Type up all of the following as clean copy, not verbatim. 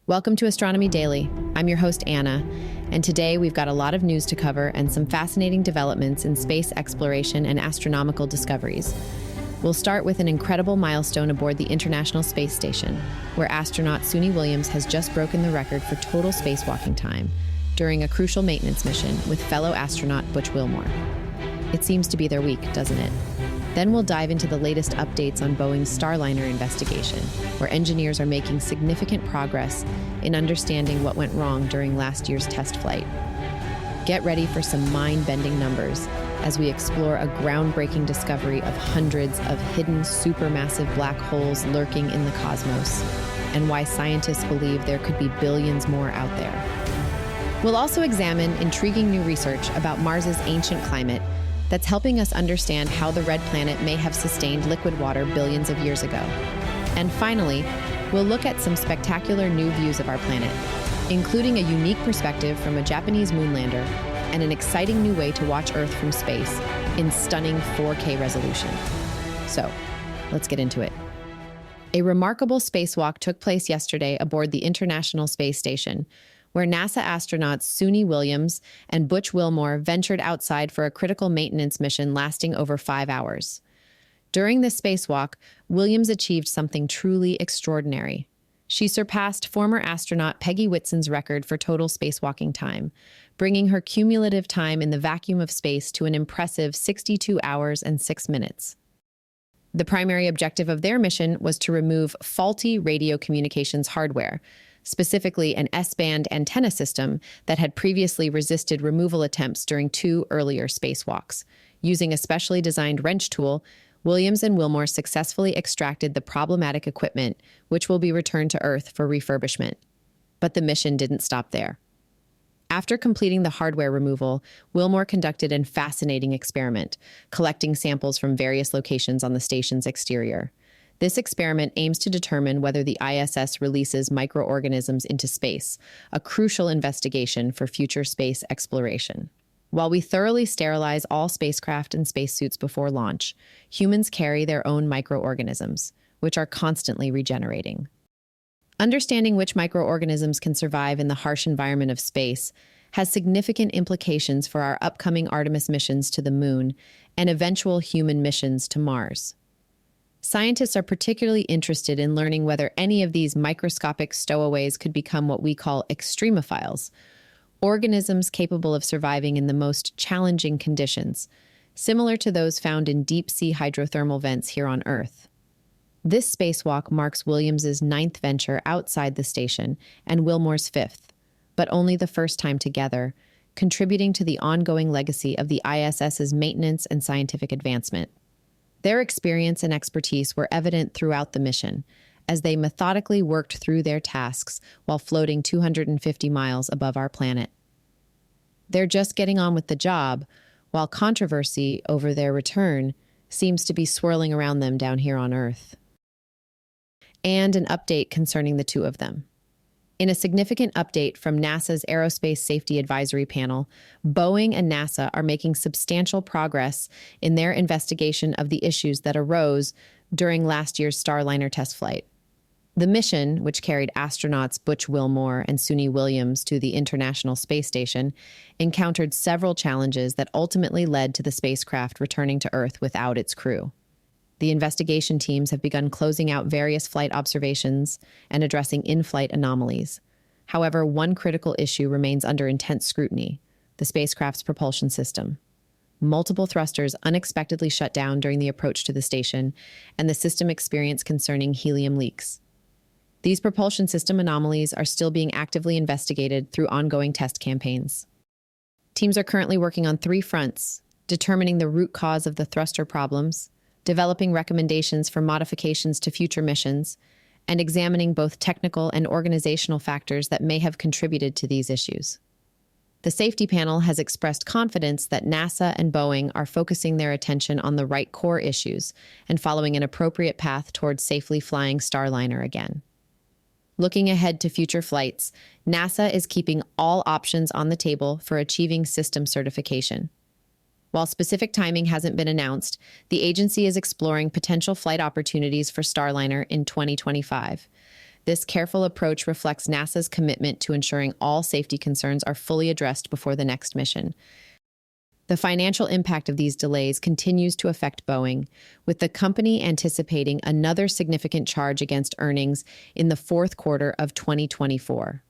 Welcome to Astronomy Daily. I'm your host, Anna, and today we've got a lot of news to cover and some fascinating developments in space exploration and astronomical discoveries. We'll start with an incredible milestone aboard the International Space Station, where astronaut Suni Williams has just broken the record for total spacewalking time during a crucial maintenance mission with fellow astronaut Butch Wilmore. It seems to be their week, doesn't it? Then we'll dive into the latest updates on Boeing's Starliner investigation, where engineers are making significant progress in understanding what went wrong during last year's test flight. Get ready for some mind-bending numbers as we explore a groundbreaking discovery of hundreds of hidden supermassive black holes lurking in the cosmos, and why scientists believe there could be billions more out there. We'll also examine intriguing new research about Mars's ancient climate that's helping us understand how the red planet may have sustained liquid water billions of years ago. And finally, we'll look at some spectacular new views of our planet, including a unique perspective from a Japanese moonlander and an exciting new way to watch Earth from space in stunning 4K resolution. So, let's get into it. A remarkable spacewalk took place yesterday aboard the International Space Station, where NASA astronauts Suni Williams and Butch Wilmore ventured outside for a critical maintenance mission lasting over 5 hours. During this spacewalk, Williams achieved something truly extraordinary. She surpassed former astronaut Peggy Whitson's record for total spacewalking time, bringing her cumulative time in the vacuum of space to an impressive 62 hours and 6 minutes. The primary objective of their mission was to remove faulty radio communications hardware, specifically an S-band antenna system that had previously resisted removal attempts during 2 earlier spacewalks. Using a specially designed wrench tool, Williams and Wilmore successfully extracted the problematic equipment, which will be returned to Earth for refurbishment. But the mission didn't stop there. After completing the hardware removal, Wilmore conducted a fascinating experiment, collecting samples from various locations on the station's exterior. This experiment aims to determine whether the ISS releases microorganisms into space, a crucial investigation for future space exploration. While we thoroughly sterilize all spacecraft and spacesuits before launch, humans carry their own microorganisms, which are constantly regenerating. Understanding which microorganisms can survive in the harsh environment of space has significant implications for our upcoming Artemis missions to the Moon and eventual human missions to Mars. Scientists are particularly interested in learning whether any of these microscopic stowaways could become what we call extremophiles, organisms capable of surviving in the most challenging conditions, similar to those found in deep-sea hydrothermal vents here on Earth. This spacewalk marks Williams's 9th venture outside the station and Wilmore's 5th, but only the first time together, contributing to the ongoing legacy of the ISS's maintenance and scientific advancement. Their experience and expertise were evident throughout the mission, as they methodically worked through their tasks while floating 250 miles above our planet. They're just getting on with the job, while controversy over their return seems to be swirling around them down here on Earth. And an update concerning the two of them. In a significant update from NASA's Aerospace Safety Advisory Panel, Boeing and NASA are making substantial progress in their investigation of the issues that arose during last year's Starliner test flight. The mission, which carried astronauts Butch Wilmore and Suni Williams to the International Space Station, encountered several challenges that ultimately led to the spacecraft returning to Earth without its crew. The investigation teams have begun closing out various flight observations and addressing in-flight anomalies. However, one critical issue remains under intense scrutiny: the spacecraft's propulsion system. Multiple thrusters unexpectedly shut down during the approach to the station, and the system experienced concerning helium leaks. These propulsion system anomalies are still being actively investigated through ongoing test campaigns. Teams are currently working on 3 fronts: determining the root cause of the thruster problems, developing recommendations for modifications to future missions, and examining both technical and organizational factors that may have contributed to these issues. The safety panel has expressed confidence that NASA and Boeing are focusing their attention on the right core issues and following an appropriate path towards safely flying Starliner again. Looking ahead to future flights, NASA is keeping all options on the table for achieving system certification. While specific timing hasn't been announced, the agency is exploring potential flight opportunities for Starliner in 2025. This careful approach reflects NASA's commitment to ensuring all safety concerns are fully addressed before the next mission. The financial impact of these delays continues to affect Boeing, with the company anticipating another significant charge against earnings in the fourth quarter of 2024.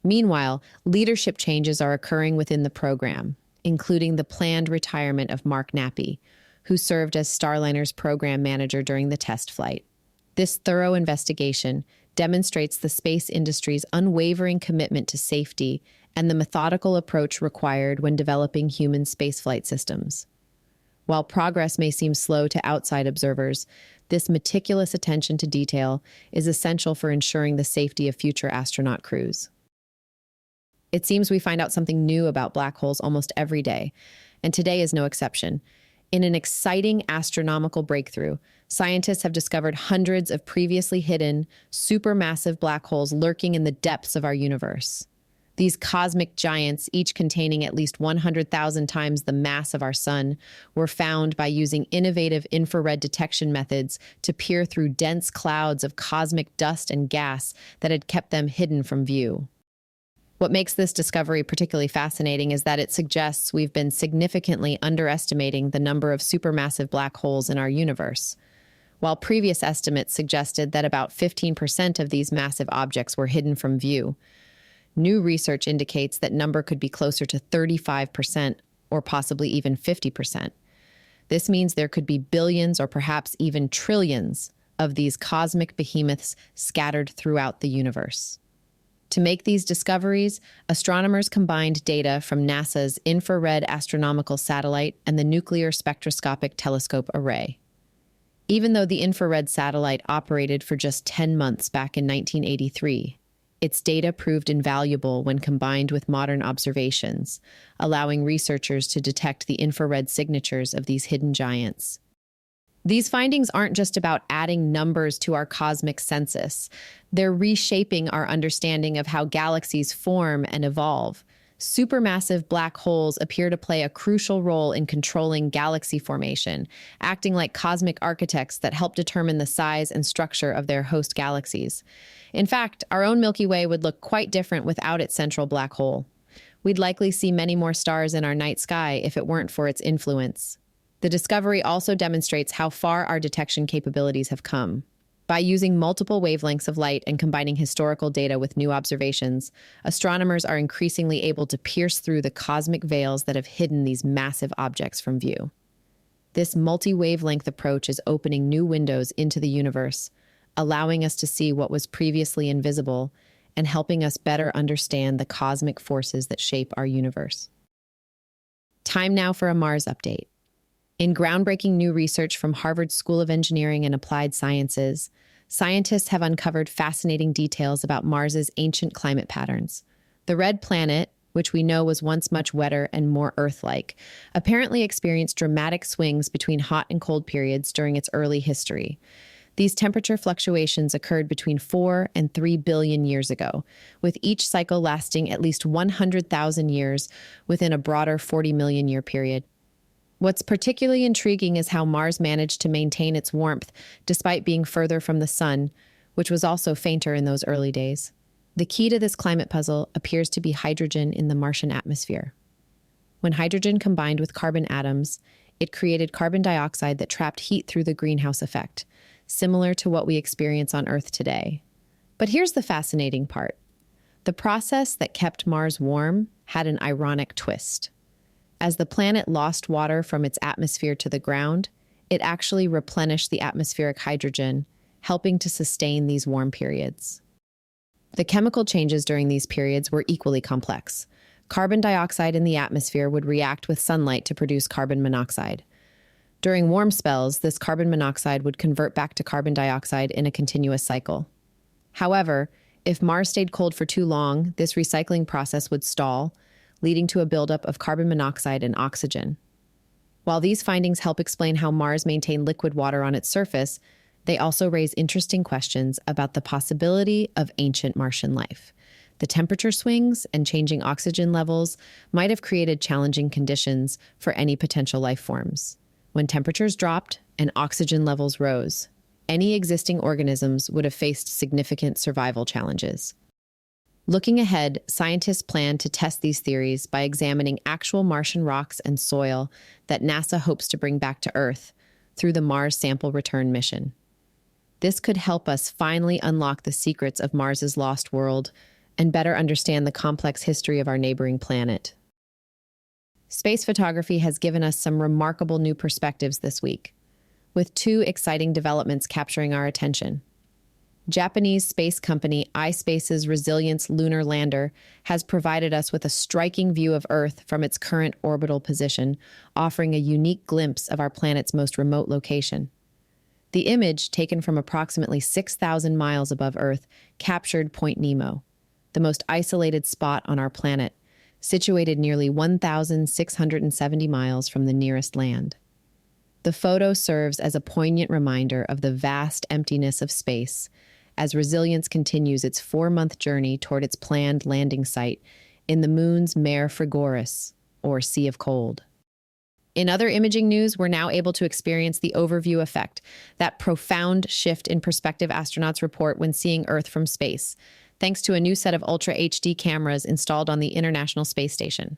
Meanwhile, leadership changes are occurring within the program, including the planned retirement of Mark Nappy, who served as Starliner's program manager during the test flight. This thorough investigation demonstrates the space industry's unwavering commitment to safety and the methodical approach required when developing human spaceflight systems. While progress may seem slow to outside observers, this meticulous attention to detail is essential for ensuring the safety of future astronaut crews. It seems we find out something new about black holes almost every day, and today is no exception. In an exciting astronomical breakthrough, scientists have discovered hundreds of previously hidden, supermassive black holes lurking in the depths of our universe. These cosmic giants, each containing at least 100,000 times the mass of our sun, were found by using innovative infrared detection methods to peer through dense clouds of cosmic dust and gas that had kept them hidden from view. What makes this discovery particularly fascinating is that it suggests we've been significantly underestimating the number of supermassive black holes in our universe. While previous estimates suggested that about 15% of these massive objects were hidden from view, new research indicates that number could be closer to 35% or possibly even 50%. This means there could be billions or perhaps even trillions of these cosmic behemoths scattered throughout the universe. To make these discoveries, astronomers combined data from NASA's Infrared Astronomical Satellite and the Nuclear Spectroscopic Telescope Array. Even though the infrared satellite operated for just 10 months back in 1983, its data proved invaluable when combined with modern observations, allowing researchers to detect the infrared signatures of these hidden giants. These findings aren't just about adding numbers to our cosmic census. They're reshaping our understanding of how galaxies form and evolve. Supermassive black holes appear to play a crucial role in controlling galaxy formation, acting like cosmic architects that help determine the size and structure of their host galaxies. In fact, our own Milky Way would look quite different without its central black hole. We'd likely see many more stars in our night sky if it weren't for its influence. The discovery also demonstrates how far our detection capabilities have come. By using multiple wavelengths of light and combining historical data with new observations, astronomers are increasingly able to pierce through the cosmic veils that have hidden these massive objects from view. This multi-wavelength approach is opening new windows into the universe, allowing us to see what was previously invisible and helping us better understand the cosmic forces that shape our universe. Time now for a Mars update. In groundbreaking new research from Harvard School of Engineering and Applied Sciences, scientists have uncovered fascinating details about Mars's ancient climate patterns. The red planet, which we know was once much wetter and more Earth-like, apparently experienced dramatic swings between hot and cold periods during its early history. These temperature fluctuations occurred between 4 and 3 billion years ago, with each cycle lasting at least 100,000 years within a broader 40 million year period. What's particularly intriguing is how Mars managed to maintain its warmth despite being further from the sun, which was also fainter in those early days. The key to this climate puzzle appears to be hydrogen in the Martian atmosphere. When hydrogen combined with carbon atoms, it created carbon dioxide that trapped heat through the greenhouse effect, similar to what we experience on Earth today. But here's the fascinating part. The process that kept Mars warm had an ironic twist. As the planet lost water from its atmosphere to the ground, it actually replenished the atmospheric hydrogen, helping to sustain these warm periods. The chemical changes during these periods were equally complex. Carbon dioxide in the atmosphere would react with sunlight to produce carbon monoxide. During warm spells, this carbon monoxide would convert back to carbon dioxide in a continuous cycle. However, if Mars stayed cold for too long, this recycling process would stall, leading to a buildup of carbon monoxide and oxygen. While these findings help explain how Mars maintained liquid water on its surface, they also raise interesting questions about the possibility of ancient Martian life. The temperature swings and changing oxygen levels might have created challenging conditions for any potential life forms. When temperatures dropped and oxygen levels rose, any existing organisms would have faced significant survival challenges. Looking ahead, scientists plan to test these theories by examining actual Martian rocks and soil that NASA hopes to bring back to Earth through the Mars Sample Return mission. This could help us finally unlock the secrets of Mars's lost world and better understand the complex history of our neighboring planet. Space photography has given us some remarkable new perspectives this week, with two exciting developments capturing our attention. Japanese space company iSpace's Resilience lunar lander has provided us with a striking view of Earth from its current orbital position, offering a unique glimpse of our planet's most remote location. The image, taken from approximately 6,000 miles above Earth, captured Point Nemo, the most isolated spot on our planet, situated nearly 1,670 miles from the nearest land. The photo serves as a poignant reminder of the vast emptiness of space as Resilience continues its 4-month journey toward its planned landing site in the moon's Mare Frigoris, or Sea of Cold. In other imaging news, we're now able to experience the overview effect, that profound shift in perspective astronauts report when seeing Earth from space, thanks to a new set of Ultra HD cameras installed on the International Space Station.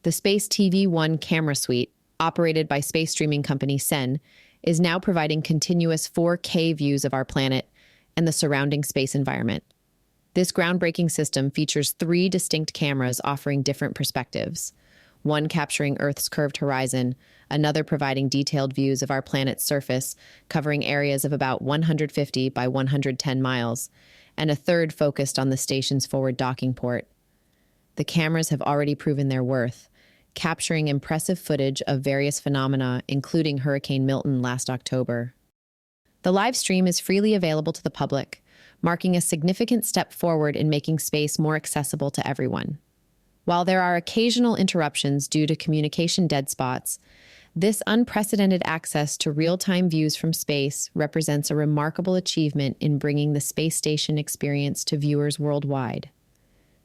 The Space TV 1 camera suite, operated by space streaming company Sen, is now providing continuous 4K views of our planet and the surrounding space environment. This groundbreaking system features 3 distinct cameras offering different perspectives, one capturing Earth's curved horizon, another providing detailed views of our planet's surface, covering areas of about 150 by 110 miles, and a third focused on the station's forward docking port. The cameras have already proven their worth, capturing impressive footage of various phenomena, including Hurricane Milton last October. The live stream is freely available to the public, marking a significant step forward in making space more accessible to everyone. While there are occasional interruptions due to communication dead spots, this unprecedented access to real-time views from space represents a remarkable achievement in bringing the space station experience to viewers worldwide.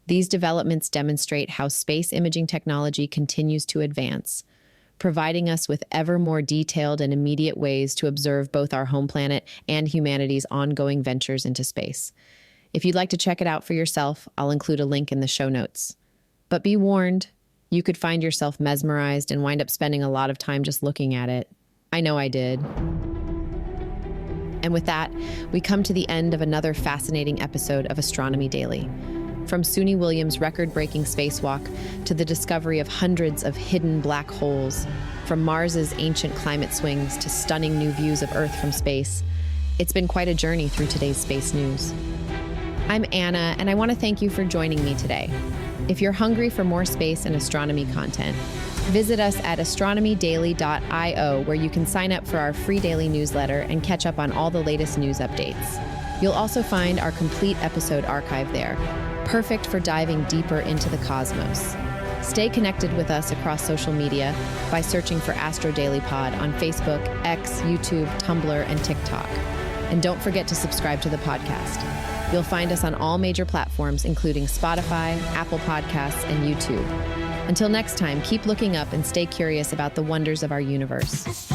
These developments demonstrate how space imaging technology continues to advance, providing us with ever more detailed and immediate ways to observe both our home planet and humanity's ongoing ventures into space. If you'd like to check it out for yourself, I'll include a link in the show notes. But be warned, you could find yourself mesmerized and wind up spending a lot of time just looking at it. I know I did. And with that, we come to the end of another fascinating episode of Astronomy Daily. From Suni Williams' record-breaking spacewalk to the discovery of hundreds of hidden black holes, from Mars's ancient climate swings to stunning new views of Earth from space, it's been quite a journey through today's space news. I'm Anna, and I want to thank you for joining me today. If you're hungry for more space and astronomy content, visit us at astronomydaily.io, where you can sign up for our free daily newsletter and catch up on all the latest news updates. You'll also find our complete episode archive there, perfect for diving deeper into the cosmos. Stay connected with us across social media by searching for Astro Daily Pod on Facebook, X, YouTube, Tumblr, and TikTok. And don't forget to subscribe to the podcast. You'll find us on all major platforms, including Spotify, Apple Podcasts, and YouTube. Until next time, keep looking up and stay curious about the wonders of our universe.